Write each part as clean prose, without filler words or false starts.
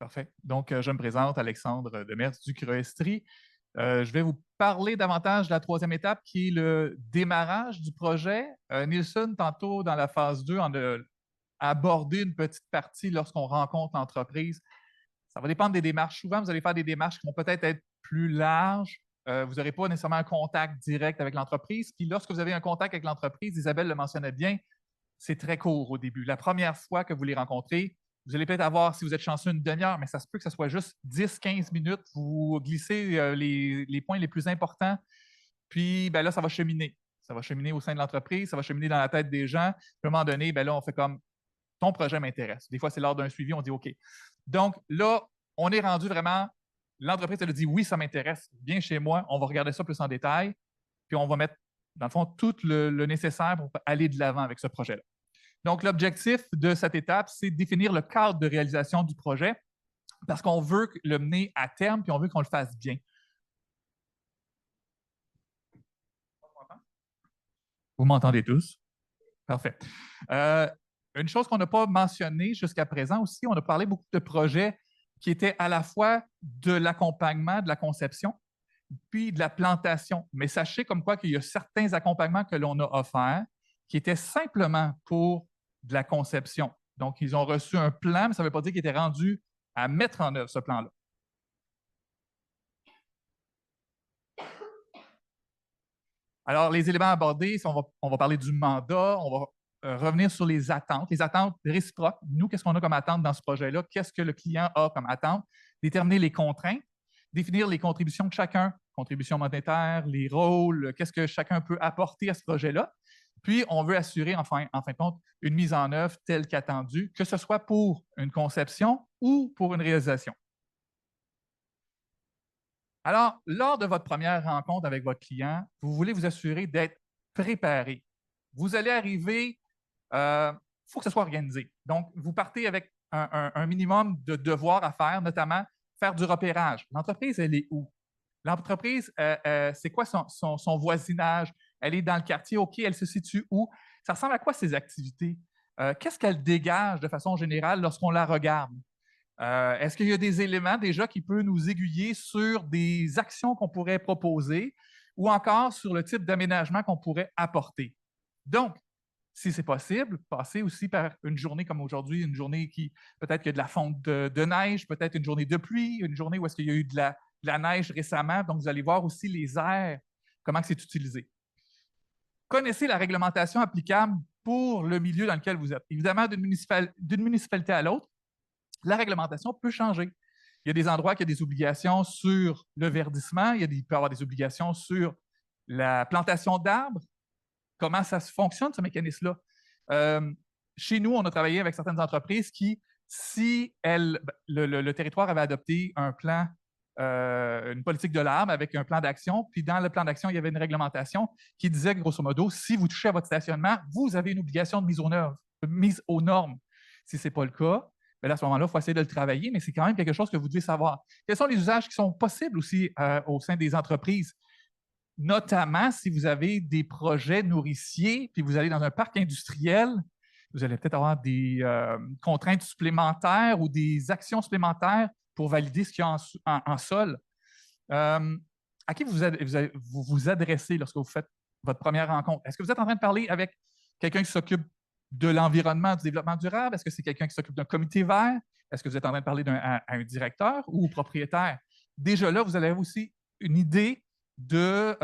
Parfait. Donc, je me présente, Alexandre Demers du Croestri. Je vais vous parler davantage de la troisième étape qui est le démarrage du projet. Nielsen, tantôt dans la phase 2, en a abordé une petite partie lorsqu'on rencontre l'entreprise. Ça va dépendre des démarches. Souvent, vous allez faire des démarches qui vont peut-être être plus larges. Vous n'aurez pas nécessairement un contact direct avec l'entreprise. Puis lorsque vous avez un contact avec l'entreprise, Isabelle le mentionnait bien, c'est très court au début. La première fois que vous les rencontrez, vous allez peut-être avoir, si vous êtes chanceux, une demi-heure, mais ça se peut que ce soit juste 10-15 minutes. Vous glissez les points les plus importants, puis ben là, ça va cheminer. Ça va cheminer au sein de l'entreprise, ça va cheminer dans la tête des gens. Puis à un moment donné, ben là, on fait comme ton projet m'intéresse. Des fois, c'est lors d'un suivi, on dit OK. Donc là, on est rendu vraiment, l'entreprise, elle a dit oui, ça m'intéresse, viens chez moi, on va regarder ça plus en détail, puis on va mettre, dans le fond, tout le nécessaire pour aller de l'avant avec ce projet-là. Donc, l'objectif de cette étape, c'est de définir le cadre de réalisation du projet parce qu'on veut le mener à terme puis on veut qu'on le fasse bien. Vous m'entendez tous? Parfait. Une chose qu'on n'a pas mentionnée jusqu'à présent aussi, on a parlé beaucoup de projets qui étaient à la fois de l'accompagnement, de la conception, puis de la plantation. Mais sachez comme quoi qu'il y a certains accompagnements que l'on a offerts qui étaient simplement pour de la conception. Donc, ils ont reçu un plan, mais ça ne veut pas dire qu'ils étaient rendus à mettre en œuvre ce plan-là. Alors, les éléments abordés, on va parler du mandat, on va revenir sur les attentes réciproques. Nous, qu'est-ce qu'on a comme attente dans ce projet-là? Qu'est-ce que le client a comme attente? Déterminer les contraintes, définir les contributions de chacun, contributions monétaires, les rôles, qu'est-ce que chacun peut apporter à ce projet-là. Puis, on veut assurer, en fin de compte, une mise en œuvre telle qu'attendue, que ce soit pour une conception ou pour une réalisation. Alors, lors de votre première rencontre avec votre client, vous voulez vous assurer d'être préparé. Vous allez arriver, il faut que ce soit organisé. Donc, vous partez avec un minimum de devoirs à faire, notamment faire du repérage. L'entreprise, elle est où? L'entreprise, c'est quoi son voisinage? Elle est dans le quartier, OK, elle se situe où? Ça ressemble à quoi ses activités? Qu'est-ce qu'elle dégage de façon générale lorsqu'on la regarde? Est-ce qu'il y a des éléments déjà qui peuvent nous aiguiller sur des actions qu'on pourrait proposer ou encore sur le type d'aménagement qu'on pourrait apporter? Donc, si c'est possible, passez aussi par une journée comme aujourd'hui, une journée qui peut-être qu'il y a de la fonte de neige, peut-être une journée de pluie, une journée où est-ce qu'il y a eu de la neige récemment. Donc, vous allez voir aussi les airs, comment c'est utilisé. Connaissez la réglementation applicable pour le milieu dans lequel vous êtes. Évidemment, d'une municipalité à l'autre, la réglementation peut changer. Il y a des endroits qui ont des obligations sur le verdissement, il peut y avoir des obligations sur la plantation d'arbres. Comment ça fonctionne, ce mécanisme-là? Chez nous, on a travaillé avec certaines entreprises qui, si le territoire avait adopté un plan, une politique de l'arbre avec un plan d'action, puis dans le plan d'action, il y avait une réglementation qui disait, grosso modo, si vous touchez à votre stationnement, vous avez une obligation de mise aux normes. Si ce n'est pas le cas, bien là, à ce moment-là, il faut essayer de le travailler, mais c'est quand même quelque chose que vous devez savoir. Quels sont les usages qui sont possibles aussi au sein des entreprises? Notamment si vous avez des projets nourriciers, puis vous allez dans un parc industriel, vous allez peut-être avoir des contraintes supplémentaires ou des actions supplémentaires pour valider ce qu'il y a en sol. À qui vous vous adressez lorsque vous faites votre première rencontre? Est-ce que vous êtes en train de parler avec quelqu'un qui s'occupe de l'environnement, du développement durable? Est-ce que c'est quelqu'un qui s'occupe d'un comité vert? Est-ce que vous êtes en train de parler à un directeur ou au propriétaire? Déjà là, vous allez avoir aussi une idée dans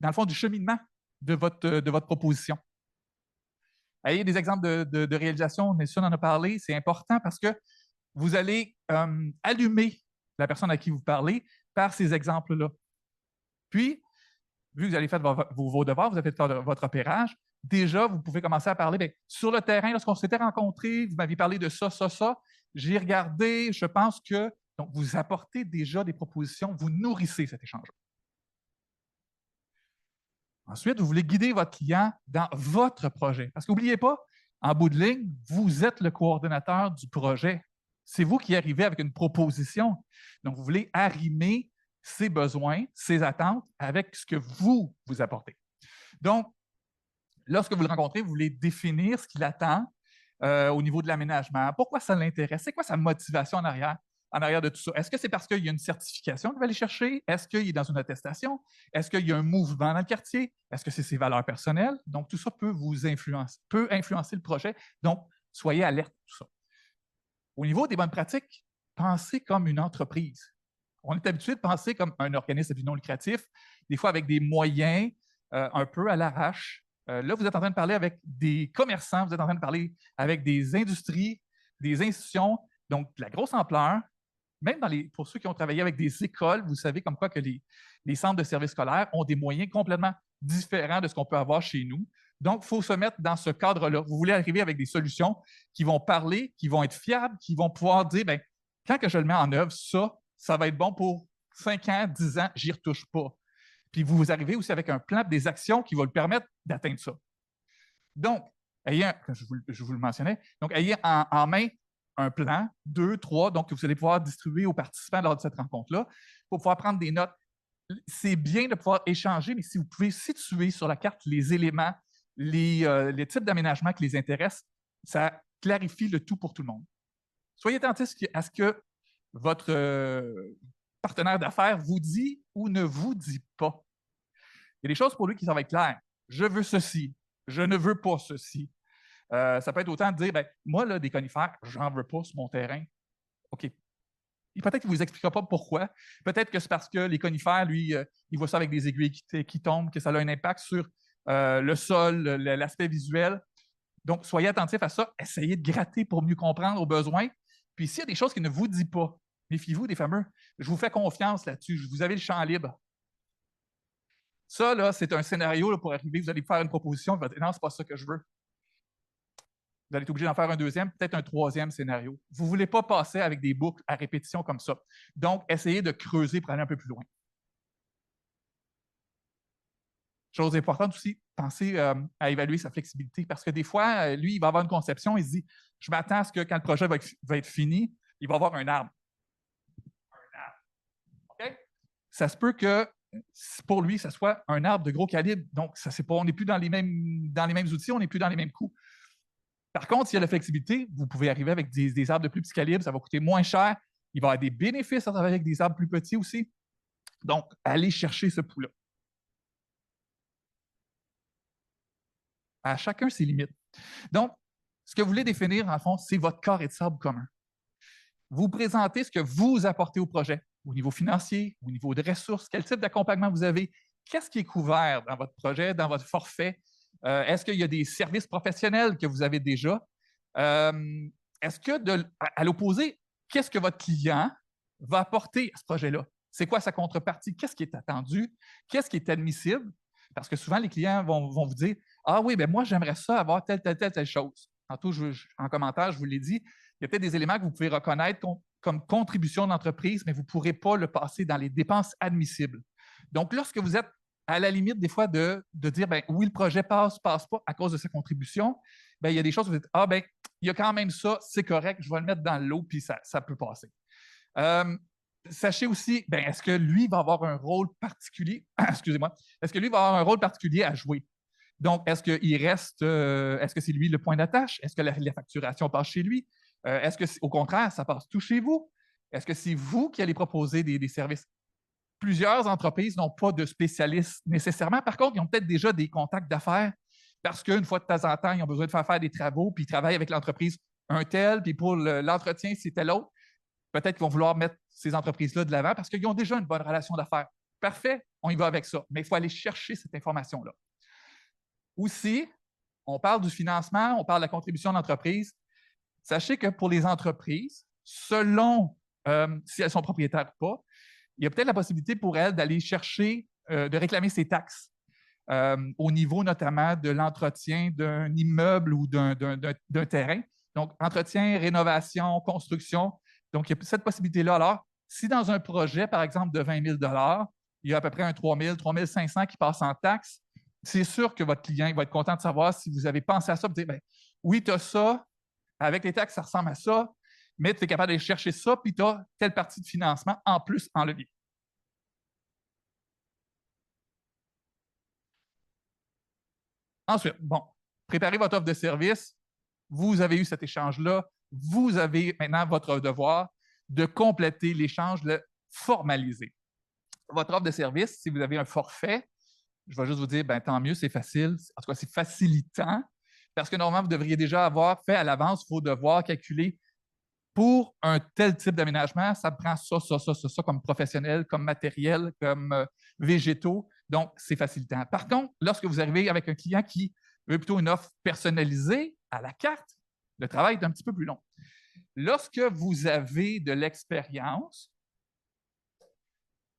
le fond, du cheminement de votre proposition. Il y a des exemples de réalisation, Nelson en a parlé, c'est important parce que vous allez allumer la personne à qui vous parlez par ces exemples-là. Puis, vu que vous avez fait vos devoirs, vous avez fait votre repérage, déjà, vous pouvez commencer à parler. Bien, sur le terrain, lorsqu'on s'était rencontrés, vous m'aviez parlé de ça, ça, ça. J'ai regardé, je pense que. Donc, vous apportez déjà des propositions, vous nourrissez cet échange. Ensuite, vous voulez guider votre client dans votre projet. Parce qu'oubliez pas, en bout de ligne, vous êtes le coordonnateur du projet. C'est vous qui arrivez avec une proposition. Donc, vous voulez arrimer ses besoins, ses attentes avec ce que vous apportez. Donc, lorsque vous le rencontrez, vous voulez définir ce qu'il attend, au niveau de l'aménagement? Pourquoi ça l'intéresse? C'est quoi sa motivation en arrière de tout ça? Est-ce que c'est parce qu'il y a une certification qu'il va aller chercher? Est-ce qu'il est dans une attestation? Est-ce qu'il y a un mouvement dans le quartier? Est-ce que c'est ses valeurs personnelles? Donc, tout ça peut influencer le projet. Donc, soyez alerte à tout ça. Au niveau des bonnes pratiques, pensez comme une entreprise. On est habitué de penser comme un organisme à but non lucratif, des fois avec des moyens un peu à l'arrache. Là, vous êtes en train de parler avec des commerçants, vous êtes en train de parler avec des industries, des institutions, donc de la grosse ampleur. Même pour ceux qui ont travaillé avec des écoles, vous savez comme quoi que les centres de services scolaires ont des moyens complètement différents de ce qu'on peut avoir chez nous. Donc, il faut se mettre dans ce cadre-là. Vous voulez arriver avec des solutions qui vont parler, qui vont être fiables, qui vont pouvoir dire, bien, quand que je le mets en œuvre, ça va être bon pour 5 ans, 10 ans, j'y retouche pas. Puis vous arrivez aussi avec un plan, des actions qui vont le permettre d'atteindre ça. Donc, je vous le mentionnais, donc ayez en main un plan, 2, 3, donc que vous allez pouvoir distribuer aux participants lors de cette rencontre-là pour pouvoir prendre des notes. C'est bien de pouvoir échanger, mais si vous pouvez situer sur la carte les éléments, les types d'aménagement qui les intéressent, ça clarifie le tout pour tout le monde. Soyez attentifs à ce que votre partenaire d'affaires vous dit ou ne vous dit pas. Il y a des choses pour lui qui ça va être clair. Je veux ceci, je ne veux pas ceci. Ça peut être autant de dire, ben, moi, là, des conifères, j'en veux pas sur mon terrain. OK. Et peut-être qu'il ne vous expliquera pas pourquoi. Peut-être que c'est parce que les conifères, lui, il voit ça avec des aiguilles qui tombent, que ça a un impact sur le sol, l'aspect visuel. Donc, soyez attentifs à ça. Essayez de gratter pour mieux comprendre aux besoins. Puis, s'il y a des choses qu'il ne vous dit pas, méfiez-vous des fameux. Je vous fais confiance là-dessus. Vous avez le champ libre. Ça, là, c'est un scénario là, pour arriver. Vous allez faire une proposition. Vous allez dire, non, c'est pas ça que je veux. Vous allez être obligé d'en faire un deuxième, peut-être un troisième scénario. Vous ne voulez pas passer avec des boucles à répétition comme ça. Donc, essayez de creuser pour aller un peu plus loin. Chose importante aussi, pensez à évaluer sa flexibilité parce que des fois, lui, il va avoir une conception, il se dit, je m'attends à ce que quand le projet va être fini, il va avoir un arbre. Un arbre. OK? Ça se peut que pour lui, ça soit un arbre de gros calibre. Donc, on n'est plus dans les mêmes outils, on n'est plus dans les mêmes coûts. Par contre, s'il y a la flexibilité, vous pouvez arriver avec des arbres de plus petit calibre, ça va coûter moins cher. Il va y avoir des bénéfices à travailler avec des arbres plus petits aussi. Donc, allez chercher ce pouls-là. À chacun ses limites. Donc, ce que vous voulez définir, en fond, c'est votre carré de sable commun. Vous présentez ce que vous apportez au projet, au niveau financier, au niveau de ressources, quel type d'accompagnement vous avez, qu'est-ce qui est couvert dans votre projet, dans votre forfait, est-ce qu'il y a des services professionnels que vous avez déjà? Est-ce que, à l'opposé, qu'est-ce que votre client va apporter à ce projet-là? C'est quoi sa contrepartie? Qu'est-ce qui est attendu? Qu'est-ce qui est admissible? Parce que souvent, les clients vont vous dire, ah oui, ben moi, j'aimerais ça avoir telle chose. Tantôt, en commentaire, je vous l'ai dit, il y a peut-être des éléments que vous pouvez reconnaître comme contribution d'entreprise, mais vous ne pourrez pas le passer dans les dépenses admissibles. Donc, lorsque vous êtes à la limite, des fois, de dire, ben, oui, le projet passe pas à cause de sa contribution, ben, il y a des choses où vous dites, ah, ben, il y a quand même ça, c'est correct, je vais le mettre dans l'eau, puis ça peut passer. Sachez aussi, ben, est-ce que lui va avoir un rôle particulier, excusez-moi, est-ce que lui va avoir un rôle particulier à jouer? Donc, est-ce que c'est lui le point d'attache? Est-ce que la facturation passe chez lui? Est-ce que, au contraire, ça passe tout chez vous? Est-ce que c'est vous qui allez proposer des services? Plusieurs entreprises n'ont pas de spécialistes nécessairement. Par contre, ils ont peut-être déjà des contacts d'affaires parce qu'une fois de temps en temps, ils ont besoin de faire des travaux, puis ils travaillent avec l'entreprise un tel, puis pour l'entretien, c'est tel autre. Peut-être qu'ils vont vouloir mettre ces entreprises-là de l'avant parce qu'ils ont déjà une bonne relation d'affaires. Parfait, on y va avec ça. Mais il faut aller chercher cette information-là. Aussi, on parle du financement, on parle de la contribution d'entreprise. Sachez que pour les entreprises, selon si elles sont propriétaires ou pas, il y a peut-être la possibilité pour elles d'aller chercher, de réclamer ses taxes au niveau notamment de l'entretien d'un immeuble ou d'un terrain. Donc, entretien, rénovation, construction. Donc, il y a cette possibilité-là. Alors, si dans un projet, par exemple, de 20 000 il y a à peu près un 3 000, 3 500 qui passent en taxes, c'est sûr que votre client il va être content de savoir si vous avez pensé à ça. Vous dites, ben, oui, tu as ça, avec les taxes, ça ressemble à ça, mais tu es capable d'aller chercher ça, puis tu as telle partie de financement en plus en levier. Ensuite, bon, préparez votre offre de service. Vous avez eu cet échange-là. Vous avez maintenant votre devoir de compléter l'échange, de le formaliser. Votre offre de service, si vous avez un forfait, je vais juste vous dire, ben, tant mieux, c'est facile. En tout cas, c'est facilitant parce que normalement, vous devriez déjà avoir fait à l'avance vos devoirs calculés pour un tel type d'aménagement. Ça prend ça comme professionnel, comme matériel, comme végétaux. Donc, c'est facilitant. Par contre, lorsque vous arrivez avec un client qui veut plutôt une offre personnalisée à la carte, le travail est un petit peu plus long. Lorsque vous avez de l'expérience,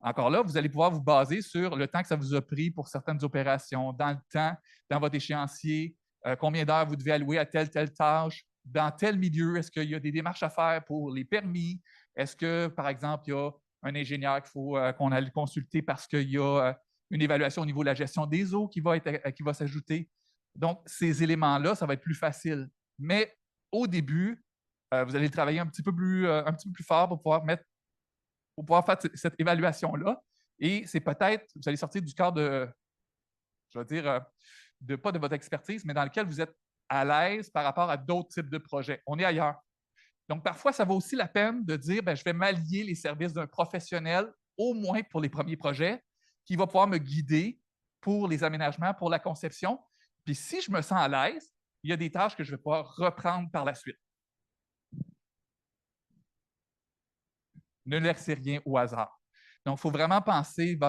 encore là, vous allez pouvoir vous baser sur le temps que ça vous a pris pour certaines opérations, dans le temps, dans votre échéancier, combien d'heures vous devez allouer à telle tâche, dans tel milieu, est-ce qu'il y a des démarches à faire pour les permis, est-ce que, par exemple, il y a un ingénieur qu'il faut qu'on aille consulter parce qu'il y a une évaluation au niveau de la gestion des eaux qui va s'ajouter. Donc, ces éléments-là, ça va être plus facile. Mais au début, vous allez travailler un petit peu plus fort pour pouvoir faire cette évaluation-là. Et c'est peut-être, vous allez sortir du cadre de, je vais dire, pas de votre expertise, mais dans lequel vous êtes à l'aise par rapport à d'autres types de projets. On est ailleurs. Donc, parfois, ça vaut aussi la peine de dire, ben, je vais m'allier les services d'un professionnel, au moins pour les premiers projets, qui va pouvoir me guider pour les aménagements, pour la conception. Puis si je me sens à l'aise, il y a des tâches que je vais pouvoir reprendre par la suite. Ne laissez rien au hasard. Donc, il faut vraiment penser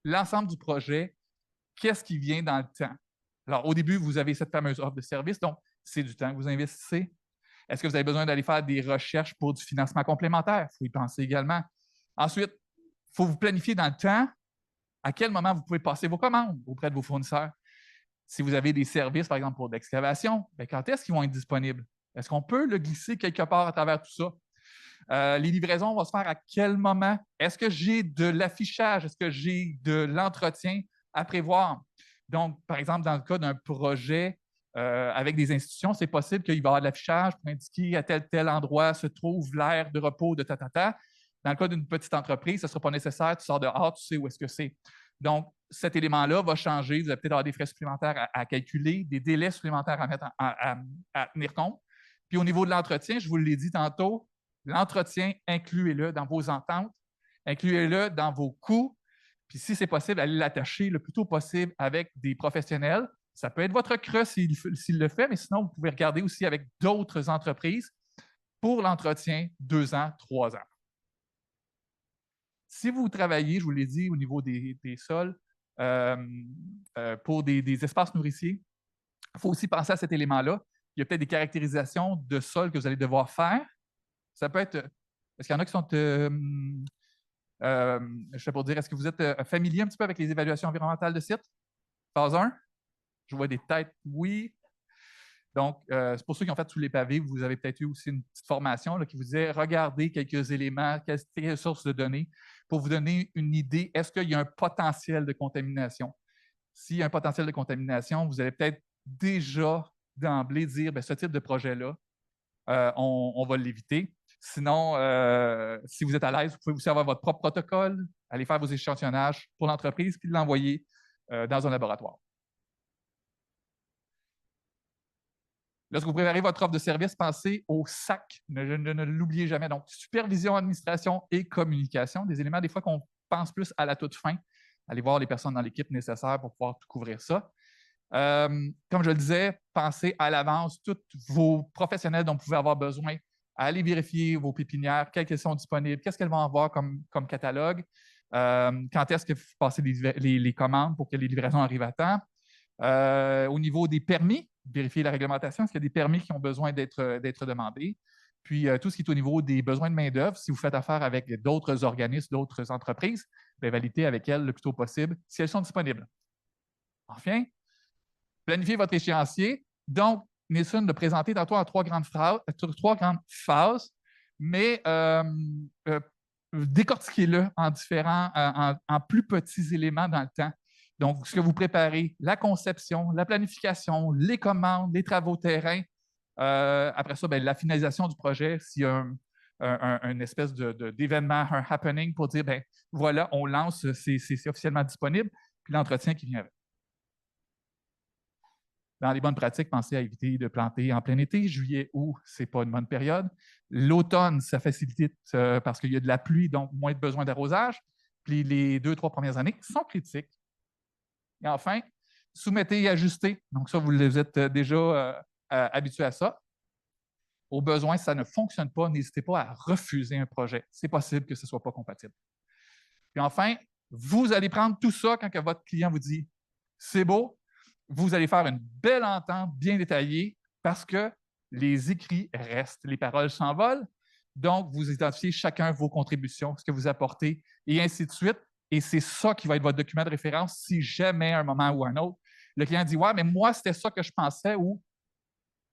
l'ensemble du projet, qu'est-ce qui vient dans le temps. Alors, au début, vous avez cette fameuse offre de service, donc c'est du temps que vous investissez. Est-ce que vous avez besoin d'aller faire des recherches pour du financement complémentaire? Il faut y penser également. Ensuite, il faut vous planifier dans le temps à quel moment vous pouvez passer vos commandes auprès de vos fournisseurs. Si vous avez des services, par exemple, pour l'excavation, quand est-ce qu'ils vont être disponibles? Est-ce qu'on peut le glisser quelque part à travers tout ça? Les livraisons vont se faire à quel moment? Est-ce que j'ai de l'affichage? Est-ce que j'ai de l'entretien à prévoir? Donc, par exemple, dans le cas d'un projet avec des institutions, c'est possible qu'il va y avoir de l'affichage pour indiquer à tel endroit se trouve l'aire de repos de tatata. Dans le cas d'une petite entreprise, ce ne sera pas nécessaire. Tu sors dehors, tu sais où est-ce que c'est. Donc, cet élément-là va changer. Vous allez peut-être avoir des frais supplémentaires à calculer, des délais supplémentaires à tenir compte. Puis au niveau de l'entretien, je vous l'ai dit tantôt, l'entretien, incluez-le dans vos ententes, incluez-le dans vos coûts. Puis si c'est possible, allez l'attacher le plus tôt possible avec des professionnels. Ça peut être votre CRE s'il le fait, mais sinon, vous pouvez regarder aussi avec d'autres entreprises pour l'entretien 2 ans, 3 ans. Si vous travaillez, je vous l'ai dit, au niveau des sols, pour des espaces nourriciers, il faut aussi penser à cet élément-là. Il y a peut-être des caractérisations de sol que vous allez devoir faire. Ça peut être. Est-ce qu'il y en a qui sont. Je sais pas dire, est-ce que vous êtes familier un petit peu avec les évaluations environnementales de site? Phase 1? Je vois des têtes, oui. Donc, c'est pour ceux qui ont fait tous les pavés, vous avez peut-être eu aussi une petite formation là, qui vous disait regardez quelques éléments, quelles sources de données, pour vous donner une idée, est-ce qu'il y a un potentiel de contamination? S'il y a un potentiel de contamination, vous allez peut-être déjà d'emblée dire ce type de projet-là, on va l'éviter. Sinon, si vous êtes à l'aise, vous pouvez aussi avoir votre propre protocole, aller faire vos échantillonnages pour l'entreprise, puis l'envoyer dans un laboratoire. Lorsque vous préparez votre offre de service, pensez au SAC. Ne l'oubliez jamais. Donc, supervision, administration et communication, des éléments des fois qu'on pense plus à la toute fin. Allez voir les personnes dans l'équipe nécessaires pour pouvoir tout couvrir ça. Comme je le disais, pensez à l'avance tous vos professionnels dont vous pouvez avoir besoin. Allez vérifier vos pépinières, quelles sont disponibles, qu'est-ce qu'elles vont avoir comme catalogue, quand est-ce que vous passez les commandes pour que les livraisons arrivent à temps. Au niveau des permis, vérifier la réglementation, est-ce qu'il y a des permis qui ont besoin d'être demandés. Puis, tout ce qui est au niveau des besoins de main-d'œuvre, si vous faites affaire avec d'autres organismes, d'autres entreprises, validez avec elles le plus tôt possible si elles sont disponibles. Enfin, planifiez votre échéancier. Donc, Nielsen l'a présenté tantôt en trois grandes phases, mais décortiquez-le en plus petits éléments dans le temps. Donc, ce que vous préparez, la conception, la planification, les commandes, les travaux terrain. Après ça, la finalisation du projet, s'il y a une espèce d'événement, un happening pour dire, voilà, on lance, c'est officiellement disponible, puis l'entretien qui vient avec. Dans les bonnes pratiques, pensez à éviter de planter en plein été. Juillet, août, ce n'est pas une bonne période. L'automne, ça facilite parce qu'il y a de la pluie, donc moins de besoin d'arrosage. Puis les 2-3 premières années sont critiques. Et enfin, soumettez et ajustez. Donc ça, vous êtes déjà habitué à ça. Au besoin, si ça ne fonctionne pas, n'hésitez pas à refuser un projet. C'est possible que ce ne soit pas compatible. Puis enfin, vous allez prendre tout ça quand que votre client vous dit « c'est beau », vous allez faire une belle entente bien détaillée parce que les écrits restent, les paroles s'envolent. Donc, vous identifiez chacun vos contributions, ce que vous apportez, et ainsi de suite. Et c'est ça qui va être votre document de référence si jamais, à un moment ou à un autre, le client dit « ouais, mais moi, c'était ça que je pensais » ou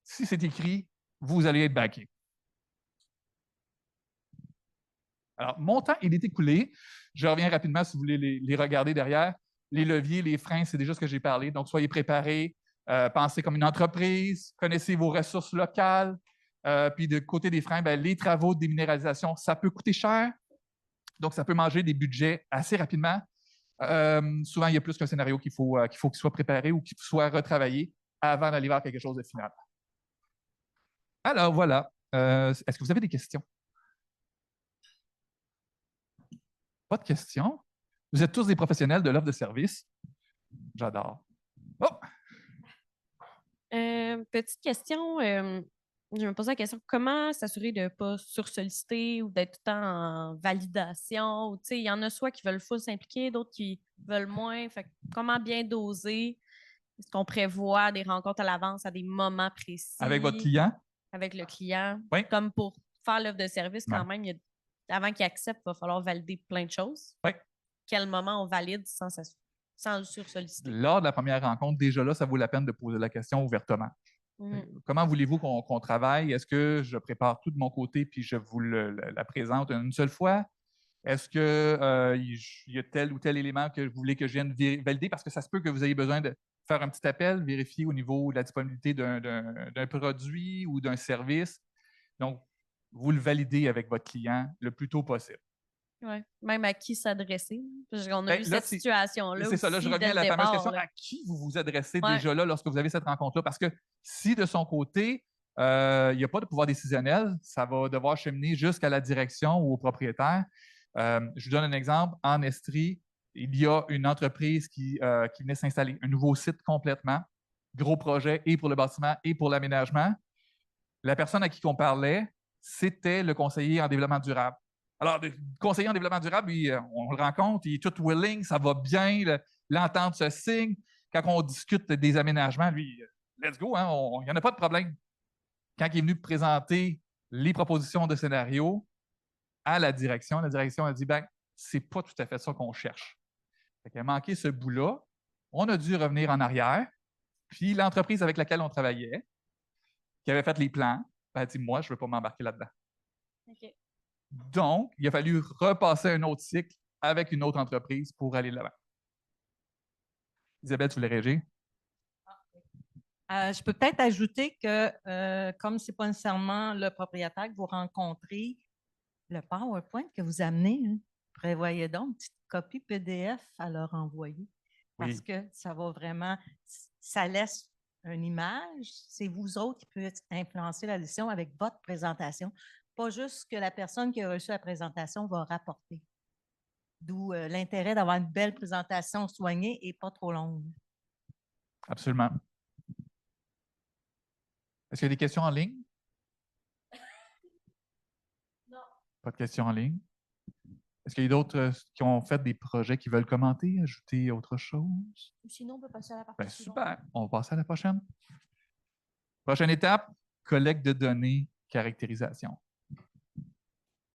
si c'est écrit, vous allez être backé. Alors, mon temps, il est écoulé. Je reviens rapidement si vous voulez les regarder derrière. Les leviers, les freins, c'est déjà ce que j'ai parlé. Donc, soyez préparés, pensez comme une entreprise, connaissez vos ressources locales. Puis, de côté des freins, bien, les travaux de déminéralisation, ça peut coûter cher. Donc, ça peut manger des budgets assez rapidement. Souvent, il y a plus qu'un scénario qu'il faut qu'il soit préparé ou qu'il soit retravaillé avant d'aller vers quelque chose de final. Alors, voilà. Est-ce que vous avez des questions? Pas de questions? Vous êtes tous des professionnels de l'offre de service. J'adore. Oh! Petite question, je me posais la question, comment s'assurer de ne pas sursolliciter ou d'être tout le temps en validation? Ou, il y en a soit qui veulent full s'impliquer, d'autres qui veulent moins. Fait que comment bien doser? Est-ce qu'on prévoit des rencontres à l'avance à des moments précis? Avec votre client? Avec le client. Oui. Comme pour faire l'offre de service, quand Ouais. même, avant qu'il accepte, il va falloir valider plein de choses. Oui. Quel moment on valide sans le sursolliciter? Lors de la première rencontre, déjà là, ça vaut la peine de poser la question ouvertement. Comment voulez-vous qu'on travaille? Est-ce que je prépare tout de mon côté puis je vous la présente une seule fois? Est-ce qu'il y a tel ou tel élément que vous voulez que je vienne valider? Parce que ça se peut que vous ayez besoin de faire un petit appel, vérifier au niveau de la disponibilité d'un produit ou d'un service. Donc, vous le validez avec votre client le plus tôt possible. Oui, même à qui s'adresser. On a Ben, vu là, cette situation-là. C'est ça, là, je reviens à la fameuse question, à qui vous vous adressez déjà là lorsque vous avez cette rencontre-là? Parce que si de son côté, il n'y a pas de pouvoir décisionnel, ça va devoir cheminer jusqu'à la direction ou au propriétaire. Je vous donne un exemple. En Estrie, il y a une entreprise qui venait s'installer, un nouveau site complètement, gros projet et pour le bâtiment et pour l'aménagement. La personne à qui on parlait, c'était le conseiller en développement durable. Alors, le conseiller en développement durable, on le rencontre, il est tout willing, ça va bien, l'entente se signe. Quand on discute des aménagements, lui, let's go, hein, il n'y en a pas de problème. Quand il est venu présenter les propositions de scénario à la direction a dit, ben, c'est pas tout à fait ça qu'on cherche. Il a manqué ce bout-là. On a dû revenir en arrière. Puis l'entreprise avec laquelle on travaillait, qui avait fait les plans, ben, a dit, moi, je ne veux pas m'embarquer là-dedans. Okay. Donc, il a fallu repasser un autre cycle avec une autre entreprise pour aller de l'avant. Isabelle, tu voulais réagir? Je peux peut-être ajouter que, comme ce n'est pas nécessairement le propriétaire que vous rencontrez, le PowerPoint que vous amenez, prévoyez donc une petite copie PDF à leur envoyer. Parce que ça va vraiment, ça laisse une image. C'est vous autres qui pouvez influencer la décision avec votre présentation, pas juste ce que la personne qui a reçu la présentation va rapporter. D'où l'intérêt d'avoir une belle présentation soignée et pas trop longue. Absolument. Est-ce qu'il y a des questions en ligne? Non. Pas de questions en ligne? Est-ce qu'il y a d'autres qui ont fait des projets qui veulent commenter, ajouter autre chose? Sinon, on peut passer à la partie suivante. Super. On va passer à la prochaine. Prochaine étape, collecte de données, caractérisation.